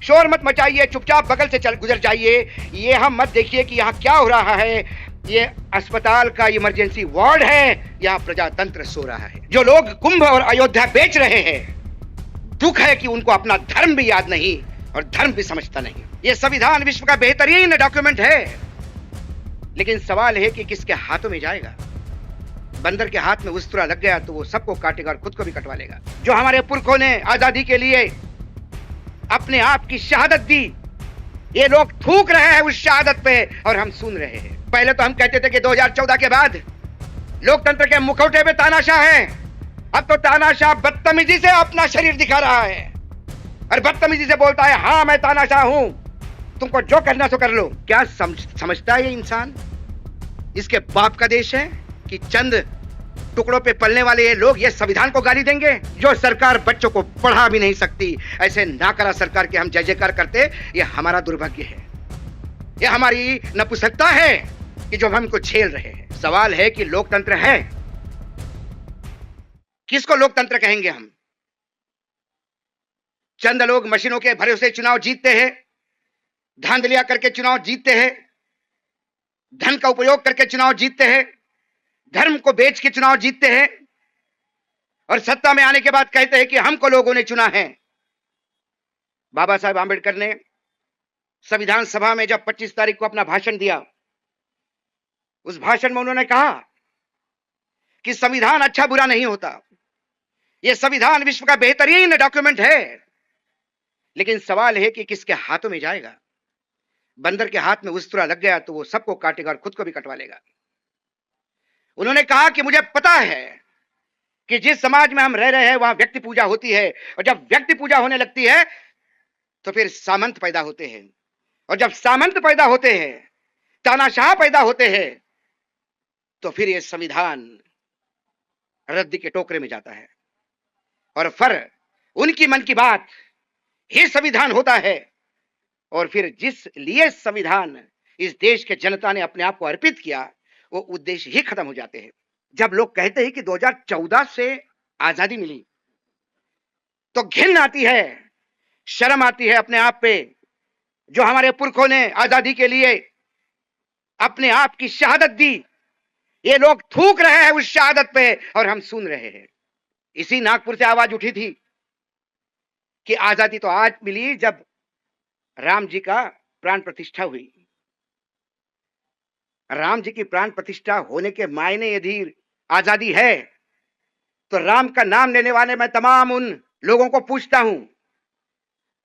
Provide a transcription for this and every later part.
शोर मत मचाइए, चुपचाप बगल से चल गुजर जाइए। ये हम मत देखिए कि यहाँ क्या हो रहा है। ये अस्पताल का इमरजेंसी वार्ड है, यहाँ प्रजातंत्र सो रहा है। जो लोग कुंभ और अयोध्या बेच रहे हैं, दुख है कि उनको अपना धर्म भी याद नहीं और धर्म भी समझता नहीं। ये संविधान विश्व का बेहतरीन डॉक्यूमेंट है, लेकिन सवाल है कि किसके हाथों में जाएगा। बंदर के हाथ में उस्तरा लग गया तो वो सबको काटेगा और खुद को भी कटवा लेगा। जो हमारे पुरखों ने आजादी के लिए अपने आप की शहादत दी, ये लोग थूक रहे हैं उस शहादत पे और हम सुन रहे हैं। पहले तो हम कहते थे कि 2014 के बाद लोकतंत्र के मुखौटे पे तानाशाह है। अब तो तानाशाह बदतमीजी से अपना शरीर दिखा रहा है और बदतमीजी से बोलता है, हाँ मैं तानाशाह हूं, तुमको जो करना सो कर लो। क्या समझता है ये इंसान? इसके बाप का देश है कि चंद टुकड़ों पे पलने वाले ये लोग ये संविधान को गाली देंगे? जो सरकार बच्चों को पढ़ा भी नहीं सकती, ऐसे नाकरा सरकार के हम जय जयकार करते, ये हमारा दुर्भाग्य है, ये हमारी नपुंसकता है कि जो हमको झेल रहे हैं। सवाल है कि लोकतंत्र है, किसको लोकतंत्र कहेंगे हम? चंद लोग मशीनों के भरोसे चुनाव जीतते हैं, धांधलियां करके चुनाव जीतते हैं, धन का उपयोग करके चुनाव जीतते हैं, धर्म को बेच के चुनाव जीतते हैं और सत्ता में आने के बाद कहते हैं कि हमको लोगों ने चुना है। बाबा साहब आंबेडकर ने संविधान सभा में जब 25 तारीख को अपना भाषण दिया, उस भाषण में उन्होंने कहा कि संविधान अच्छा बुरा नहीं होता, यह संविधान विश्व का बेहतरीन डॉक्यूमेंट है, लेकिन सवाल है कि किसके हाथों में जाएगा। बंदर के हाथ में उस्तरा लग गया तो वो सबको काटेगा और खुद को भी कटवा लेगा। उन्होंने कहा कि मुझे पता है कि जिस समाज में हम रह रहे हैं वहां व्यक्ति पूजा होती है, और जब व्यक्ति पूजा होने लगती है तो फिर सामंत पैदा होते हैं, और जब सामंत पैदा होते हैं, तानाशाह पैदा होते हैं, तो फिर यह संविधान रद्दी के टोकरे में जाता है और फिर उनकी मन की बात ही संविधान होता है। और फिर जिस लिए संविधान इस देश के जनता ने अपने आप को अर्पित किया, वो उद्देश्य ही खत्म हो जाते हैं। जब लोग कहते हैं कि 2014 से आजादी मिली, तो घिन आती है, शर्म आती है अपने आप पे। जो हमारे पुरखों ने आजादी के लिए अपने आप की शहादत दी, ये लोग थूक रहे हैं उस शहादत पे और हम सुन रहे हैं। इसी नागपुर से आवाज उठी थी कि आजादी तो आज मिली जब राम जी का प्राण प्रतिष्ठा हुई। राम जी की प्राण प्रतिष्ठा होने के मायने यदि आजादी है, तो राम का नाम लेने वाले मैं तमाम उन लोगों को पूछता हूं,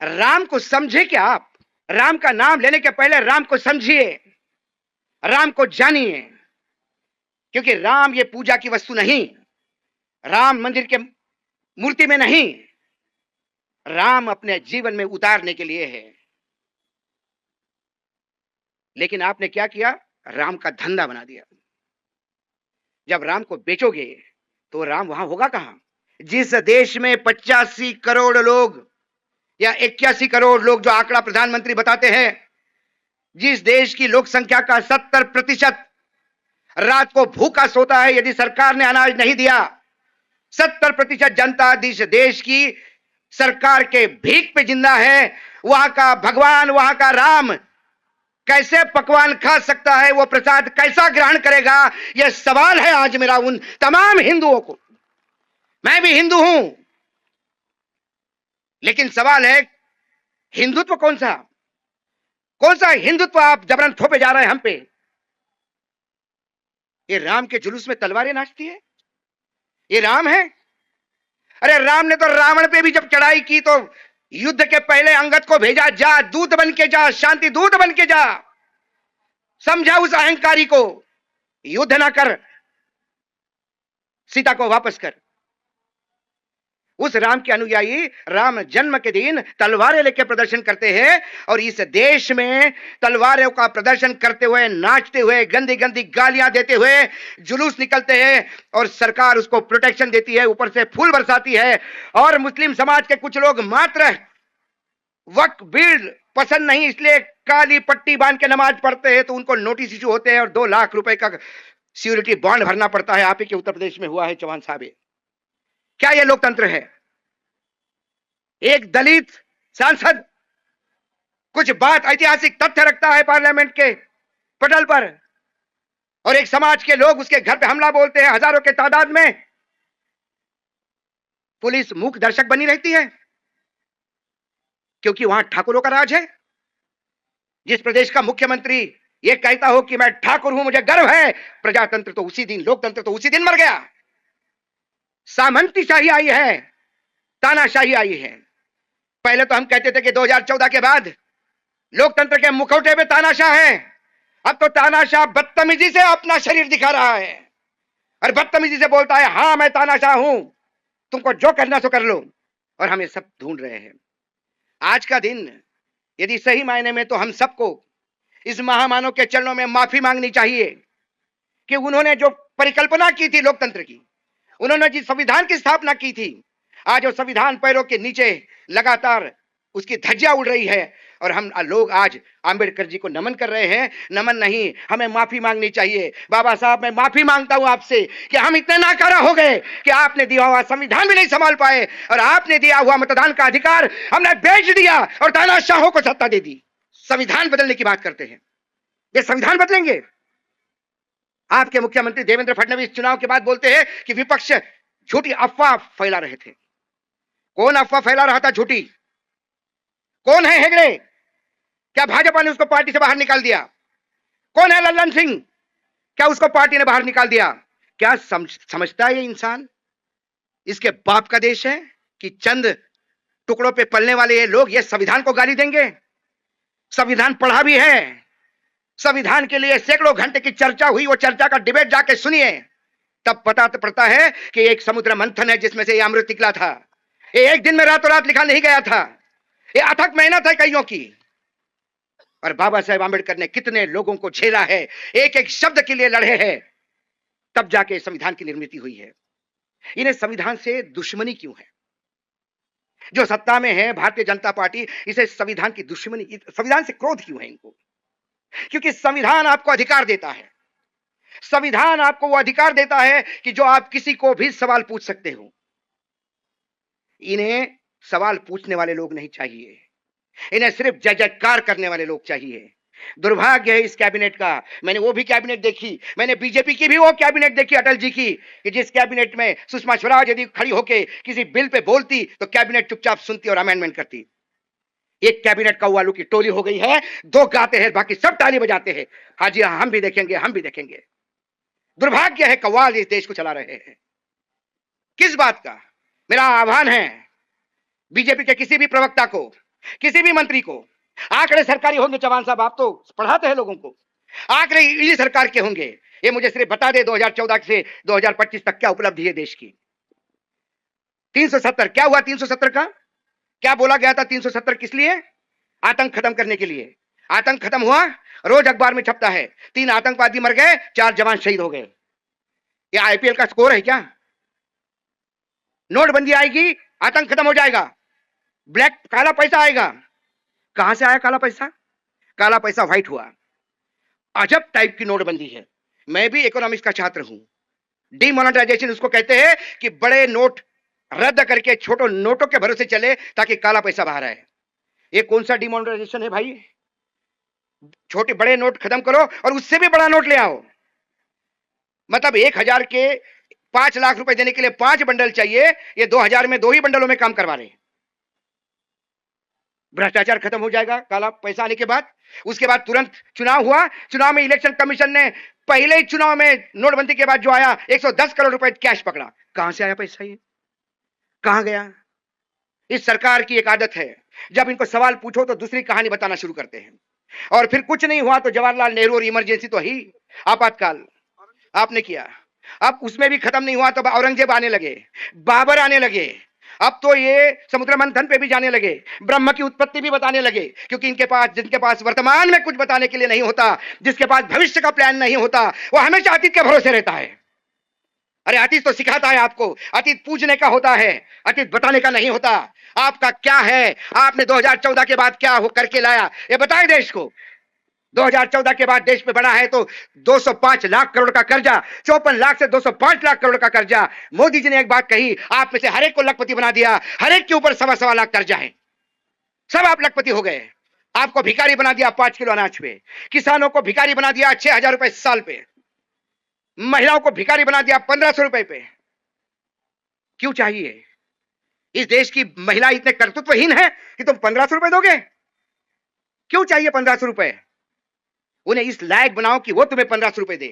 राम को समझे क्या आप? राम का नाम लेने के पहले राम को समझिए, राम को जानिए, क्योंकि राम ये पूजा की वस्तु नहीं, राम मंदिर के मूर्ति में नहीं, राम अपने जीवन में उतारने के लिए है। लेकिन आपने क्या किया? राम का धंधा बना दिया। जब राम को बेचोगे तो राम वहां होगा कहां? जिस देश में 85 करोड़ लोग या 81 करोड़ लोग, जो आंकड़ा प्रधानमंत्री बताते हैं, जिस देश की लोक संख्या का 70% रात को भूखा सोता है यदि सरकार ने अनाज नहीं दिया, 70% जनता जिस देश की सरकार के भीख पे जिंदा है, वहां का भगवान, वहां का राम कैसे पकवान खा सकता है? वो प्रसाद कैसा ग्रहण करेगा? यह सवाल है आज मेरा उन तमाम हिंदुओं को। मैं भी हिंदू हूं, लेकिन सवाल है हिंदुत्व कौन सा? कौन सा हिंदुत्व आप जबरन थोपे जा रहे हैं हम पे? ये राम के जुलूस में तलवारें नाचती है, ये राम है? अरे राम ने तो रावण पे भी जब चढ़ाई की तो युद्ध के पहले अंगद को भेजा, जा दूत बन के जा, शांति दूत बन के जा, समझा उस अहंकारी को, युद्ध ना कर, सीता को वापस कर। उस राम के अनुयायी राम जन्म के दिन तलवारें लेकर प्रदर्शन करते हैं, और इस देश में तलवारों का प्रदर्शन करते हुए, नाचते हुए, गंदी गंदी गालियां देते हुए जुलूस निकलते हैं, और सरकार उसको प्रोटेक्शन देती है, ऊपर से फूल बरसाती है। और मुस्लिम समाज के कुछ लोग मात्र वक्फ बिल पसंद नहीं इसलिए काली पट्टी बांध के नमाज पढ़ते हैं, तो उनको नोटिस इशू होते हैं और 2 लाख रुपए का सिक्योरिटी बॉन्ड भरना पड़ता है। आप ही के उत्तर प्रदेश में हुआ है, चौहान साहब। क्या यह लोकतंत्र है? एक दलित सांसद कुछ बात ऐतिहासिक तथ्य रखता है पार्लियामेंट के पटल पर, और एक समाज के लोग उसके घर पे हमला बोलते हैं हजारों के तादाद में, पुलिस मूक दर्शक बनी रहती है क्योंकि वहां ठाकुरों का राज है। जिस प्रदेश का मुख्यमंत्री यह कहता हो कि मैं ठाकुर हूं, मुझे गर्व है, प्रजातंत्र तो उसी दिन, लोकतंत्र तो उसी दिन मर गया। सामंतीशाही आई है, तानाशाही आई है। पहले तो हम कहते थे कि 2014 के बाद लोकतंत्र के मुखौटे पे तानाशाह है, अब तो तानाशाह बदतमीजी से अपना शरीर दिखा रहा है और बदतमीजी से बोलता है हां मैं तानाशाह हूं, तुमको जो करना सो कर लो, और हम ये सब ढूंढ रहे हैं। आज का दिन यदि सही मायने में, तो हम सबको इस महामानव के चरणों में माफी मांगनी चाहिए कि उन्होंने जो परिकल्पना की थी लोकतंत्र की, उन्होंने जिस संविधान की स्थापना की थी, आज वो संविधान पैरों के नीचे लगातार उसकी धज्जियां उड़ रही है और हम लोग आज आंबेडकर जी को नमन कर रहे हैं। नमन नहीं, हमें माफी मांगनी चाहिए। बाबा साहब, मैं माफी मांगता हूं आपसे कि हम इतने नाकारा हो गए कि आपने दिया हुआ संविधान भी नहीं संभाल पाए और आपने दिया हुआ मतदान का अधिकार हमने बेच दिया और तानाशाहों को सत्ता दे दी। संविधान बदलने की बात करते हैं, ये संविधान बदलेंगे? आपके मुख्यमंत्री देवेंद्र फडणवीस चुनाव के बाद बोलते हैं कि विपक्ष झूठी अफवाह फैला रहे थे। कौन अफवाह फैला रहा था झूठी? कौन है हेगड़े? क्या भाजपा ने उसको पार्टी से बाहर निकाल दिया? कौन है लल्लन सिंह? क्या उसको पार्टी ने बाहर निकाल दिया? क्या समझता है ये इंसान इसके बाप का देश है कि चंद टुकड़ों पे पलने वाले ये लोग ये संविधान को गाली देंगे? संविधान पढ़ा भी है, संविधान के लिए सैकड़ों घंटे की चर्चा हुई, वो चर्चा का डिबेट जाके सुनिए, तब पता तो पड़ता है कि एक समुद्र मंथन है जिसमें से ये अमृत निकला था। ये एक दिन में रातों रात लिखा नहीं गया था, ये अथक मेहनत है कईयों की। और बाबा साहेब आंबेडकर ने कितने लोगों को झेला है, एक एक शब्द के लिए लड़े हैं, तब जाके संविधान की निर्मित हुई है। इन्हें संविधान से दुश्मनी क्यों है? जो सत्ता में है भारतीय जनता पार्टी, इसे संविधान की दुश्मनी, संविधान से क्रोध क्यों है इनको? क्योंकि संविधान आपको अधिकार देता है, संविधान आपको वो अधिकार देता है कि जो आप किसी को भी सवाल पूछ सकते हो। इन्हें सवाल पूछने वाले लोग नहीं चाहिए, इन्हें सिर्फ जय जयकार करने वाले लोग चाहिए। दुर्भाग्य है इस कैबिनेट का। मैंने वो भी कैबिनेट देखी, मैंने बीजेपी की भी वो कैबिनेट देखी अटल जी की, कि जिस कैबिनेट में सुषमा स्वराज यदि खड़ी होके किसी बिल पे बोलती तो कैबिनेट चुपचाप सुनती और अमेंडमेंट करती। एक कैबिनेट कौवालों की टोली हो गई है, दो गाते हैं बाकी सब ताली बजाते हैं, हाँ जी हाँ हम भी देखेंगे, हम भी देखेंगे। दुर्भाग्य है, कव्वाल इस देश को चला रहे हैं। किस बात का? मेरा आह्वान है बीजेपी के किसी भी प्रवक्ता को, किसी भी मंत्री को, आंकड़े सरकारी होंगे, चौहान साहब आप तो पढ़ाते हैं लोगों को, आंकड़े इसी सरकार के होंगे, ये मुझे सिर्फ बता दे 2014 से 2025 तक क्या उपलब्धि है देश की। 370 क्या हुआ? 370 का क्या बोला गया था? 370 किस लिए? आतंक खत्म करने के लिए। आतंक खत्म हुआ? रोज अखबार में छपता है 3 आतंकवादी मर गए, 4 जवान शहीद हो गए। ये आईपीएल का स्कोर है क्या? नोटबंदी आएगी, आतंक खत्म हो जाएगा, ब्लैक काला पैसा आएगा। कहां से आया काला पैसा? काला पैसा व्हाइट हुआ। अजब टाइप की नोटबंदी है। मैं भी इकोनॉमिक्स का छात्र हूं। डिमोनेटाइजेशन उसको कहते हैं कि बड़े नोट रद्द करके छोटे नोटों के भरोसे चले ताकि काला पैसा बाहर आए। ये कौन सा डिमोनेटाइजेशन है भाई? छोटे बड़े नोट खत्म करो और उससे भी बड़ा नोट ले आओ। मतलब 1000 के 5 लाख रुपए देने के लिए 5 बंडल चाहिए, ये 2000 में 2 ही बंडलों में काम करवा रहे हैं। भ्रष्टाचार खत्म हो जाएगा काला पैसा आने के बाद। उसके बाद तुरंत चुनाव हुआ, चुनाव में इलेक्शन कमीशन ने पहले ही चुनाव में नोटबंदी के बाद जो आया 110 करोड़ रुपए कैश पकड़ा। कहां से आया पैसा? ये कहां गया? इस सरकार की एक आदत है, जब इनको सवाल पूछो तो दूसरी कहानी बताना शुरू करते हैं, और फिर कुछ नहीं हुआ तो जवाहरलाल नेहरू और इमरजेंसी तो ही, आपातकाल आपने किया। अब उसमें भी खत्म नहीं हुआ तो औरंगजेब आने लगे, बाबर आने लगे, अब तो ये समुद्र मंथन पे भी जाने लगे, ब्रह्म की उत्पत्ति भी बताने लगे, क्योंकि इनके पास, जिनके पास वर्तमान में कुछ बताने के लिए नहीं होता, जिसके पास भविष्य का प्लान नहीं होता, वो हमेशा अतीत के भरोसे रहता है। अरे अतीत तो सिखाता है आपको, अतीत पूजने का होता है, अतीत बताने का नहीं होता। आपका क्या है? आपने 2014 के बाद क्या हो करके लाया, ये बताएं देश को। 2014 के बाद देश में बढ़ा है तो 205 लाख करोड़ का कर्जा, 54 लाख से 205 लाख करोड़ का कर्जा। मोदी जी ने एक बात कही, आप में से हर एक को लखपति बना दिया, हर एक के ऊपर 1.25 लाख कर्जा है, सब आप लखपति हो गए। आपको भिखारी बना दिया 5 किलो अनाज पे, किसानों को भिखारी बना दिया 6,000 रुपए साल पे, महिलाओं को भिखारी बना दिया 1,500 रुपए पे। क्यों चाहिए? इस देश की महिला इतने कर्तृत्वहीन है कि तुम 1,500 रुपए दोगे? क्यों चाहिए 1,500 रुपए? उन्हें इस लायक बनाओ कि वो तुम्हें 1,500 रुपए दे,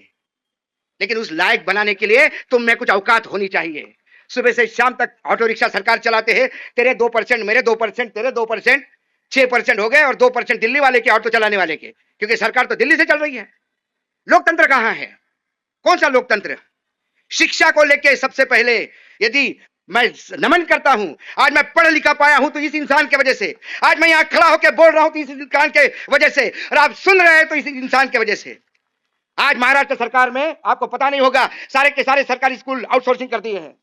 लेकिन उस लायक बनाने के लिए तुम में कुछ औकात होनी चाहिए। सुबह से शाम तक ऑटो रिक्शा सरकार चलाते हैं, तेरे 2%, मेरे 2%, तेरे 2%, 6% हो गए और 2% दिल्ली वाले के, ऑटो चलाने वाले के, क्योंकि सरकार तो दिल्ली से चल रही है। लोकतंत्र कहां है? कौन सा लोकतंत्र? शिक्षा को लेके सबसे पहले यदि मैं नमन करता हूं, आज मैं पढ़ लिखा पाया हूं तो इस इंसान की वजह से, आज मैं यहां खड़ा होकर बोल रहा हूं तो इस इंसान के वजह से, और आप सुन रहे हैं तो इस इंसान की वजह से। आज महाराष्ट्र सरकार में आपको पता नहीं होगा, सारे के सारे सरकारी स्कूल आउटसोर्सिंग कर दिए हैं।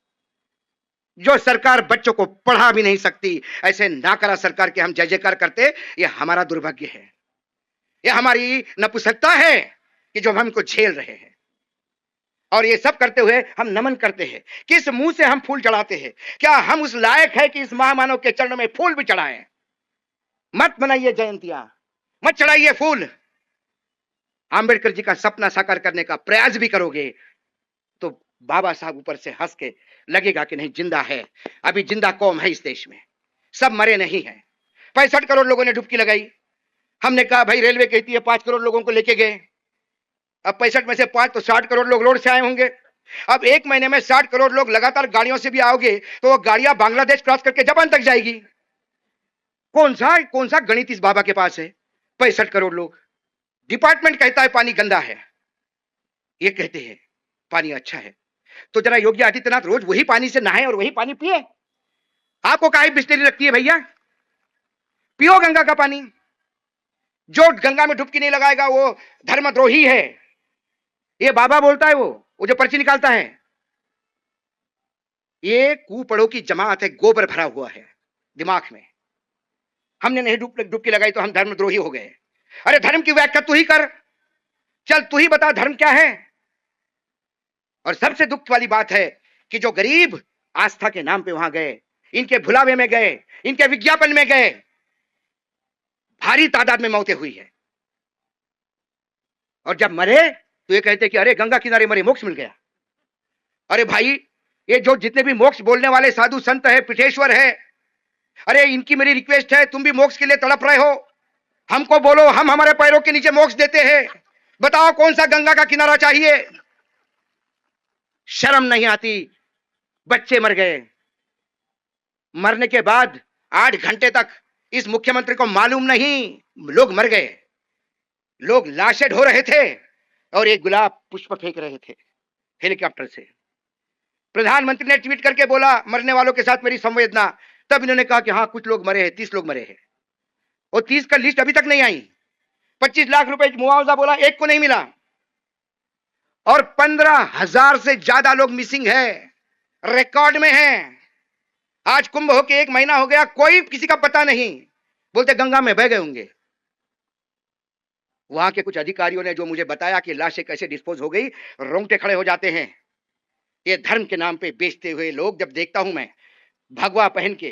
जो सरकार बच्चों को पढ़ा भी नहीं सकती, ऐसे नाकरा सरकार के हम जय जयकार करते, यह हमारा दुर्भाग्य है, यह हमारी नपुंसकता है कि जो हमको झेल रहे हैं। और ये सब करते हुए हम नमन करते हैं। किस मुंह से हम फूल चढ़ाते हैं? क्या हम उस लायक है कि इस महामानव के चरणों में फूल भी चढ़ाएं? मत बनाइए जयंतियां, मत चढ़ाइए फूल। आंबेडकर जी का सपना साकार करने का प्रयास भी करोगे तो बाबा साहब ऊपर से हंस के लगेगा कि नहीं, जिंदा है, अभी जिंदा कौम है इस देश में, सब मरे नहीं है। 65 करोड़ लोगों ने डुबकी लगाई। हमने कहा भाई रेलवे कहती है 5 करोड़ लोगों को लेके गए, अब 65 में से 5 तो 60 करोड़ लोग रोड से आए होंगे। अब 1 महीने में 60 करोड़ लोग लगातार गाड़ियों से भी आओगे तो वो गाड़ियां बांग्लादेश क्रॉस करके जापान तक जाएगी। कौन सा गणित इस बाबा के पास है? 65 करोड़ लोग। डिपार्टमेंट कहता है पानी गंदा है, ये कहते हैं पानी अच्छा है, तो जरा योगी आदित्यनाथ रोज वही पानी से नहाए और वही पानी पिए। आपको काहे बिस्लरी लगती है भैया? पियो गंगा का पानी। जो गंगा में डुबकी नहीं लगाएगा वो धर्मद्रोही है, ये बाबा बोलता है। वो जो पर्ची निकालता है, ये कुपड़ों की जमात है, गोबर भरा हुआ है दिमाग में। हमने नहीं डुबकी लगाई तो हम धर्मद्रोही हो गए। अरे धर्म की व्याख्या तू ही कर, चल तू ही बता धर्म क्या है। और सबसे दुख वाली बात है कि जो गरीब आस्था के नाम पे वहां गए, इनके भुलावे में गए, इनके विज्ञापन में गए, भारी तादाद में मौतें हुई है। और जब मरे तो ये कहते कि अरे गंगा किनारे मरे, मोक्ष मिल गया। अरे भाई, ये जो जितने भी मोक्ष बोलने वाले साधु संत है, पिठेश्वर है, अरे इनकी मेरी रिक्वेस्ट है, तुम भी मोक्ष के लिए तड़प रहे हो, हमको बोलो, हम हमारे पैरों के नीचे मोक्ष देते हैं। बताओ कौन सा गंगा का किनारा चाहिए? शर्म नहीं आती? बच्चे मर गए, मरने के बाद 8 घंटे तक इस मुख्यमंत्री को मालूम नहीं लोग मर गए। लोग लाशें ढो रहे थे और एक गुलाब पुष्प फेंक रहे थे हेलीकॉप्टर से। प्रधानमंत्री ने ट्वीट करके बोला मरने वालों के साथ मेरी संवेदना। तब इन्होंने कहा कि हाँ कुछ लोग मरे हैं, 30 लोग मरे हैं। और 30 का लिस्ट अभी तक नहीं आई। 25 लाख रुपए मुआवजा बोला, एक को नहीं मिला। और 15,000 से ज्यादा लोग मिसिंग है, रिकॉर्ड में है। आज कुंभ होके 1 महीना हो गया, कोई किसी का पता नहीं। बोलते गंगा में बह गए होंगे। वहां के कुछ अधिकारियों ने जो मुझे बताया कि लाशें कैसे डिस्पोज हो गई, रोंगटे खड़े हो जाते हैं। ये धर्म के नाम पे बेचते हुए लोग जब देखता हूं मैं, भगवा पहन के,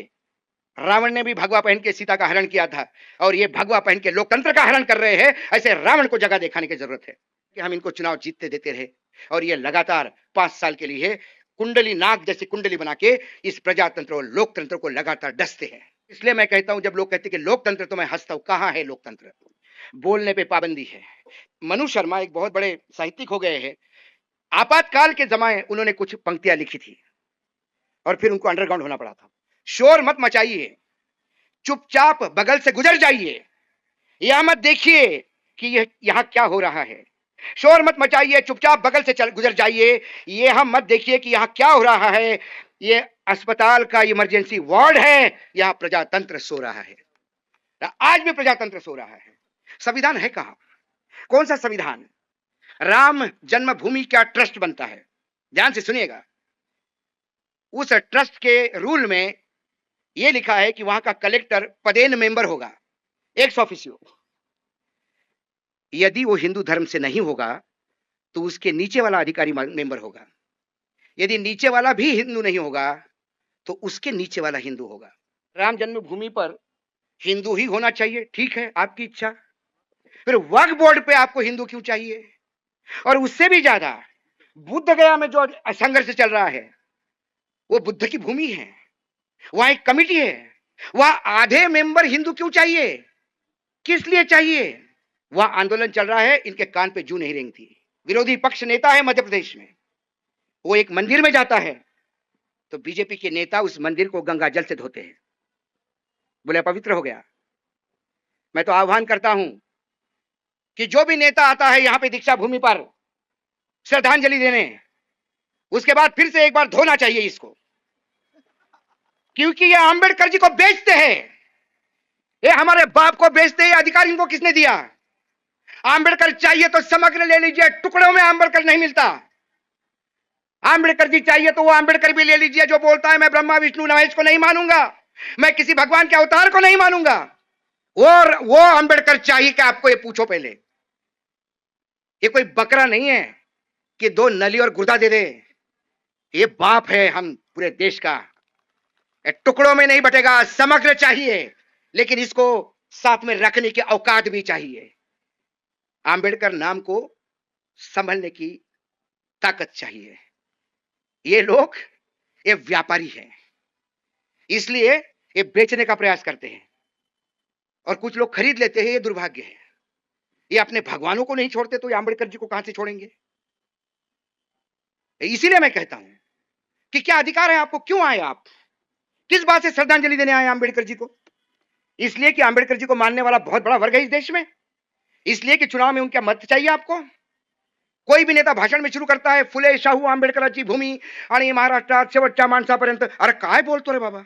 रावण ने भी भगवा पहन के सीता का हरण किया था, और ये भगवा पहन के लोकतंत्र का हरण कर रहे हैं। ऐसे रावण को जगह दिखाने की जरूरत है कि हम इनको चुनाव जीतते देते रहे, और ये लगातार 5 साल के लिए कुंडली, नाग जैसी कुंडली बना के इस प्रजातंत्र और लोकतंत्र को लगातार डसते हैं। इसलिए मैं कहता हूं, जब लोग कहते हैं कि लोकतंत्र, तो मैं हंसता हूं। कहां है लोकतंत्र? बोलने पे पाबंदी है। मनु शर्मा एक बहुत बड़े साहित्यिक हो गए हैं। आपातकाल के जमाने उन्होंने कुछ पंक्तियां लिखी थी और फिर उनको अंडरग्राउंड होना पड़ा था। शोर मत मचाइए, चुपचाप बगल से गुजर जाइए, यह मत देखिए कि यहां क्या हो रहा है। शोर मत मचाइए, चुपचाप बगल से गुजर जाइए, ये हम मत देखिए कि यहां क्या हो रहा है। ये अस्पताल का इमरजेंसी वार्ड है, यहां प्रजातंत्र सो रहा है। आज भी प्रजातंत्र सो रहा है। संविधान है कहां? कौन सा संविधान? राम जन्मभूमि का ट्रस्ट बनता है, ध्यान से सुनिएगा। उस ट्रस्ट के रूल में यह लिखा है कि वहां का कलेक्टर पदेन मेंबर होगा, एक्स ऑफिसियो। यदि वो हिंदू धर्म से नहीं होगा तो उसके नीचे वाला अधिकारी मेंबर होगा। यदि नीचे वाला भी हिंदू नहीं होगा तो उसके नीचे वाला हिंदू होगा। राम जन्मभूमि पर हिंदू ही होना चाहिए, ठीक है आपकी इच्छा। फिर वक्फ बोर्ड पे आपको हिंदू क्यों चाहिए? और उससे भी ज्यादा बुद्ध गया में जो संघर्ष चल रहा है, वो बुद्ध की भूमि है, वहां एक कमिटी है, वहां आधे मेंबर हिंदू क्यों चाहिए? किस लिए चाहिए? वहां आंदोलन चल रहा है, इनके कान पे जू नहीं रेंगती। विरोधी पक्ष नेता है मध्य प्रदेश में, वो एक मंदिर में जाता है तो बीजेपी के नेता उस मंदिर को गंगा जल से धोते हैं, बोले पवित्र हो गया। मैं तो आह्वान करता हूं कि जो भी नेता आता है यहां पे दीक्षा भूमि पर श्रद्धांजलि देने, उसके बाद फिर से एक बार धोना चाहिए इसको, क्योंकि ये अंबेडकर जी को बेचते हैं, ये हमारे बाप को बेचते हैं। अधिकार इनको किसने दिया? अंबेडकर चाहिए तो समग्र ले लीजिए, टुकड़ों में अंबेडकर नहीं मिलता। अंबेडकर जी चाहिए तो वो अंबेडकर भी ले लीजिए जो बोलता है मैं ब्रह्मा विष्णु महेश को नहीं मानूंगा, मैं किसी भगवान के अवतार को नहीं मानूंगा। और वो अंबेडकर चाहिए कि आपको ये पूछो पहले, ये कोई बकरा नहीं है कि दो नली और गुर्दा दे दे, ये बाप है हम पूरे देश का। टुकड़ों में नहीं बटेगा, समग्र चाहिए, लेकिन इसको साथ में रखने की औकात भी चाहिए। अंबेडकर नाम को संभलने की ताकत चाहिए। ये लोग ये व्यापारी हैं, इसलिए ये बेचने का प्रयास करते हैं और कुछ लोग खरीद लेते हैं। ये दुर्भाग्य है। ये अपने भगवानों को नहीं छोड़ते तो ये अंबेडकर जी को कहां से छोड़ेंगे? इसीलिए मैं कहता हूं कि क्या अधिकार है आपको, क्यों आए आप, किस बात से श्रद्धांजलि देने आए अंबेडकर जी को? इसलिए कि अंबेडकर जी को मानने वाला बहुत बड़ा वर्ग है इस देश में, इसलिए कि चुनाव में उनका मत चाहिए आपको। कोई भी नेता भाषण में शुरू करता है फुले शाहू आंबेडकरांची भूमी आणि महाराष्ट्रात शेवटच्या माणसापर्यंत। अरे काय बोलतो रे बाबा,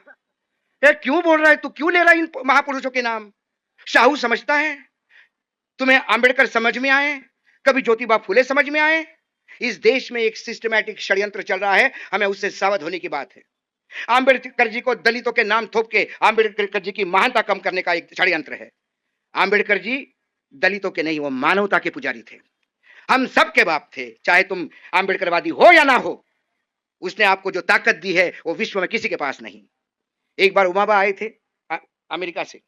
ये क्यों बोल रहा है तू, क्यों ले रहा है इन महापुरुषों के नाम? शाहू समझता है? तुम्हें अंबेडकर समझ में आए? कभी ज्योतिबा फुले समझ में आए? इस देश में एक सिस्टमैटिक षड्यंत्र चल रहा है, हमें उससे सावध होने की बात है। अंबेडकर जी को दलितों के नाम थोप के अंबेडकर जी की महानता कम करने का एक षड्यंत्र है। अंबेडकर जी दलितों के नहीं, वो मानवता के पुजारी थे, हम सबके बाप थे, चाहे तुम अंबेडकरवादी हो या ना हो। उसने आपको जो ताकत दी है वो विश्व में किसी के पास नहीं। एक बार ओबामा आए थे अमेरिका से,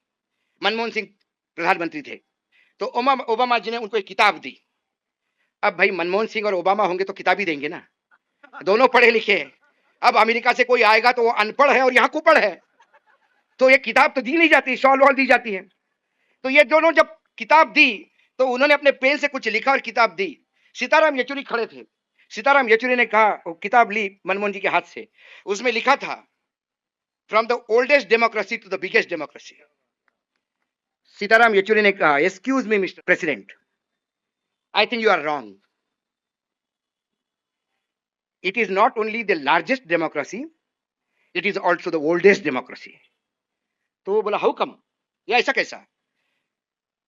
मनमोहन सिंह प्रधानमंत्री थे, तो ओबामा जी ने उनको एक किताब दी। अब भाई मनमोहन सिंह और ओबामा होंगे तो किताब ही देंगे ना, दोनों पढ़े लिखे हैं। अब अमेरिका से कोई आएगा तो वो अनपढ़ है और यहाँ कुपढ़ है, तो ये किताब तो दी नहीं जाती, शॉल वॉल दी जाती है। तो ये दोनों जब किताब दी तो उन्होंने अपने पेन से कुछ लिखा और किताब दी। सीताराम येचुरी खड़े थे, सीताराम येचुरी ने कहा, वो किताब ली मनमोहन जी के हाथ से, उसमें लिखा था from the oldest democracy to the biggest democracy. Sitaram Yechury ने कहा, excuse me mister president, I think you are wrong, it is not only the largest democracy, it is also the oldest democracy. तो बोला हाउ कम, या ऐसा कैसा?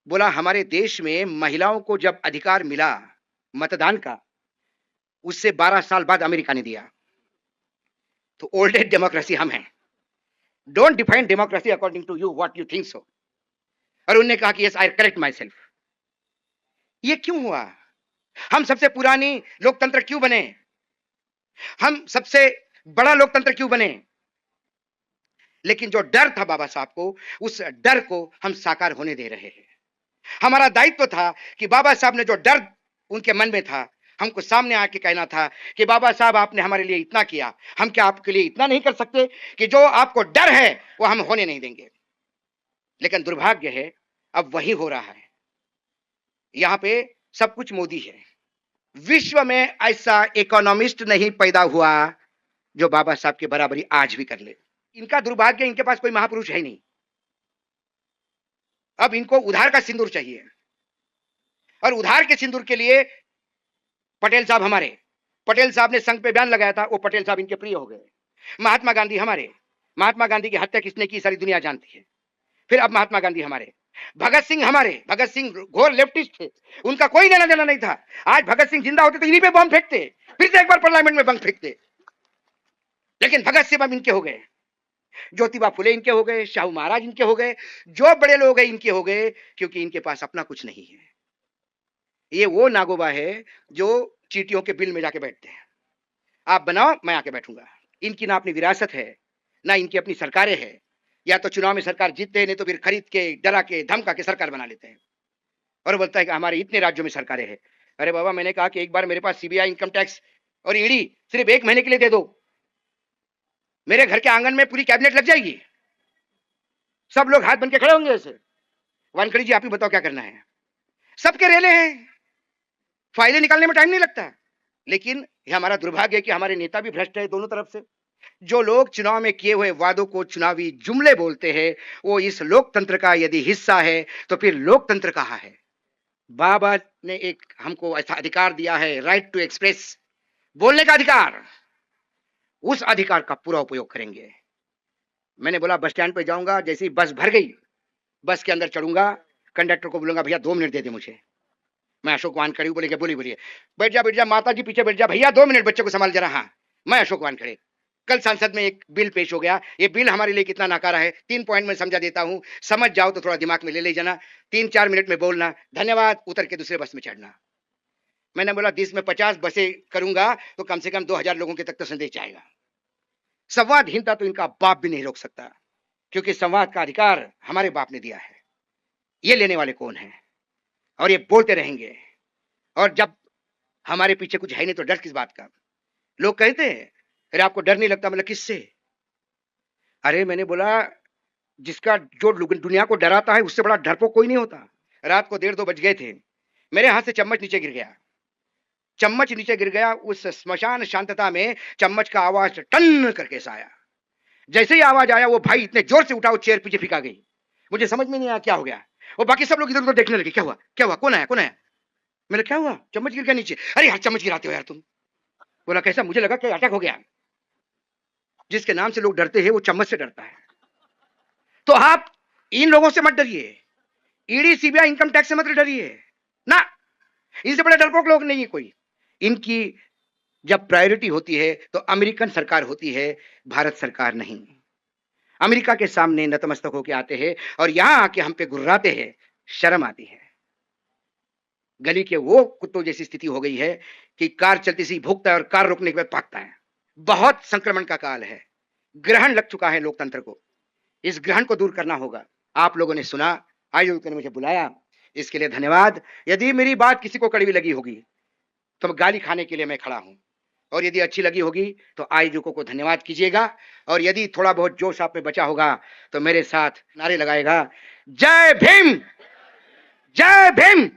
बोला हमारे देश में महिलाओं को जब अधिकार मिला मतदान का, उससे 12 साल बाद अमेरिका ने दिया, तो ओल्डेस्ट डेमोक्रेसी हम हैं। Don't define democracy according to you what you think so. और उन्होंने कहा कि yes I correct myself. ये क्यों हुआ? हम सबसे पुरानी लोकतंत्र क्यों बने? हम सबसे बड़ा लोकतंत्र क्यों बने? लेकिन जो डर था बाबा साहब को, उस डर को हम साकार होने दे रहे हैं। हमारा दायित्व था कि बाबा साहब ने जो डर उनके मन में था, हमको सामने आके कहना था कि बाबा साहब आपने हमारे लिए इतना किया, हम क्या आपके लिए इतना नहीं कर सकते? कि जो आपको डर है वो हम होने नहीं देंगे। लेकिन दुर्भाग्य है अब वही हो रहा है। यहां पे सब कुछ मोदी है। विश्व में ऐसा इकोनॉमिस्ट नहीं पैदा हुआ जो बाबा साहब की बराबरी आज भी कर ले। इनका दुर्भाग्य, इनके पास कोई महापुरुष है नहीं। अब इनको उधार का सिंदूर चाहिए, और उधार के सिंदूर के लिए पटेल साहब हमारे, पटेल साहब ने संघ पे बयान लगाया था, वो पटेल साहब इनके प्रिय हो गए। महात्मा गांधी हमारे, महात्मा गांधी की हत्या किसने की सारी दुनिया जानती है। फिर अब महात्मा गांधी हमारे, भगत सिंह हमारे, भगत सिंह घोर लेफ्टिस्ट थे, उनका कोई लेना देना नहीं था। आज भगत सिंह जिंदा होते तो इन्हीं पे बम फेंकते, फिर से एक बार पार्लियामेंट में बम फेंकते। लेकिन भगत सिंह अब इनके हो गए, ज्योतिबा फुले इनके हो गए, शाहू महाराज इनके हो गए, जो बड़े लोग हैं इनके हो गए, क्योंकि इनके पास अपना कुछ नहीं है। ये वो नागोबा है जो चींटियों के बिल में जाके बैठते हैं, आप बनाओ मैं आके बैठूंगा। इनकी ना अपनी विरासत है, ना इनकी अपनी सरकारें हैं, या तो चुनाव में सरकार जीतते हैं, नहीं तो फिर खरीद के, डरा के, धमका के सरकार बना लेते हैं और बोलता है कि हमारे इतने राज्यों में सरकारें हैं। अरे बाबा, मैंने कहा कि एक बार मेरे पास सीबीआई, इनकम टैक्स और ईडी सिर्फ 1 महीने के लिए दे दो, मेरे घर के आंगन में पूरी कैबिनेट लग जाएगी, सब लोग हाथ बन के खड़े होंगे ऐसे। वानखड़ी जी, आप ही बताओ क्या करना है। सबके रेले हैं, फाइलें निकालने में टाइम नहीं लगता। लेकिन ये हमारा दुर्भाग्य है कि हमारे नेता भी भ्रष्ट है दोनों तरफ से। जो लोग चुनाव में किए हुए वादों को चुनावी जुमले बोलते हैं, वो इस लोकतंत्र का यदि हिस्सा है तो फिर लोकतंत्र कहाँ है। बाबा ने एक हमको ऐसा अधिकार दिया है, राइट टू एक्सप्रेस, बोलने का अधिकार। उस अधिकार का पूरा उपयोग करेंगे। मैंने बोला बस स्टैंड पे जाऊंगा, जैसे ही बस भर गई, बस के अंदर चढ़ूंगा, कंडक्टर को बोलूंगा भैया 2 मिनट दे दे मुझे। मैं अशोक वानखड़े बोलेंगे, बोलिए बोलिए, बैठ जा माता जी पीछे बैठ जा, भैया 2 मिनट बच्चे को संभाल जरा। हाँ, मैं अशोक वानखड़े। कल संसद में एक बिल पेश हो गया। ये बिल हमारे लिए कितना नाकारा है, 3 पॉइंट में समझा देता हूं, समझ जाओ तो थोड़ा दिमाग में ले जाना। 3-4 मिनट में बोलना, धन्यवाद, उतर के दूसरे बस में चढ़ना। मैंने बोला देश में 50 बसें करूंगा तो कम से कम 2000 लोगों के तक तो संदेश जाएगा। संवादहीनता तो इनका बाप भी नहीं रोक सकता, क्योंकि संवाद का अधिकार हमारे बाप ने दिया है। ये लेने वाले कौन हैं? और ये बोलते रहेंगे। और जब हमारे पीछे कुछ है नहीं तो डर किस बात का? लोग कहते हैं अरे आपको डर नहीं लगता? मतलब किससे? अरे मैंने बोला जिसका जो दुनिया को डराता है उससे बड़ा डरपोक कोई नहीं होता। रात को 1:30-2 बज गए थे, मेरे हाथ से चम्मच नीचे गिर गया। चम्मच नीचे गिर गया, उस श्मशान शांतता में चम्मच का आवाज टन करके सा आया। जैसे ही आवाज आया वो भाई इतने जोर से उठा, वो चेयर पीछे फेंका गई। मुझे समझ में नहीं आया क्या हो गया। वो बाकी सब लोग इधर उधर देखने लगे, क्या हुआ क्या हुआ, कौन आया कौन आया? मैंने क्या हुआ, चम्मच गिर गया नीचे। अरे यार चम्मच गिराते हो यार तुम। बोला कैसा? मुझे लगा कि अटैक हो गया। जिसके नाम से लोग डरते हैं वो चम्मच से डरता है। तो आप इन लोगों से मत डरिए, ईडी सीबीआई इनकम टैक्स से मत डरिए ना, इनसे बड़े डरपोक लोग नहीं है कोई। इनकी जब प्रायोरिटी होती है तो अमेरिकन सरकार होती है, भारत सरकार नहीं। अमेरिका के सामने नतमस्तक होकर आते हैं और यहां आके हम पे गुर्राते हैं, शर्म आती है। गली के वो कुत्तों जैसी स्थिति हो गई है कि कार चलती सी भूखता है और कार रोकने के बाद भागता है। बहुत संक्रमण का काल है, ग्रहण लग चुका है लोकतंत्र को। इस ग्रहण को दूर करना होगा। आप लोगों ने सुना, आयोग ने मुझे बुलाया, इसके लिए धन्यवाद। यदि मेरी बात किसी को कड़वी लगी होगी तो गाली खाने के लिए मैं खड़ा हूं, और यदि अच्छी लगी होगी तो आयोजकों को धन्यवाद कीजिएगा। और यदि थोड़ा बहुत जोश आप में बचा होगा तो मेरे साथ नारे लगाएगा, जय भीम, जय भीम।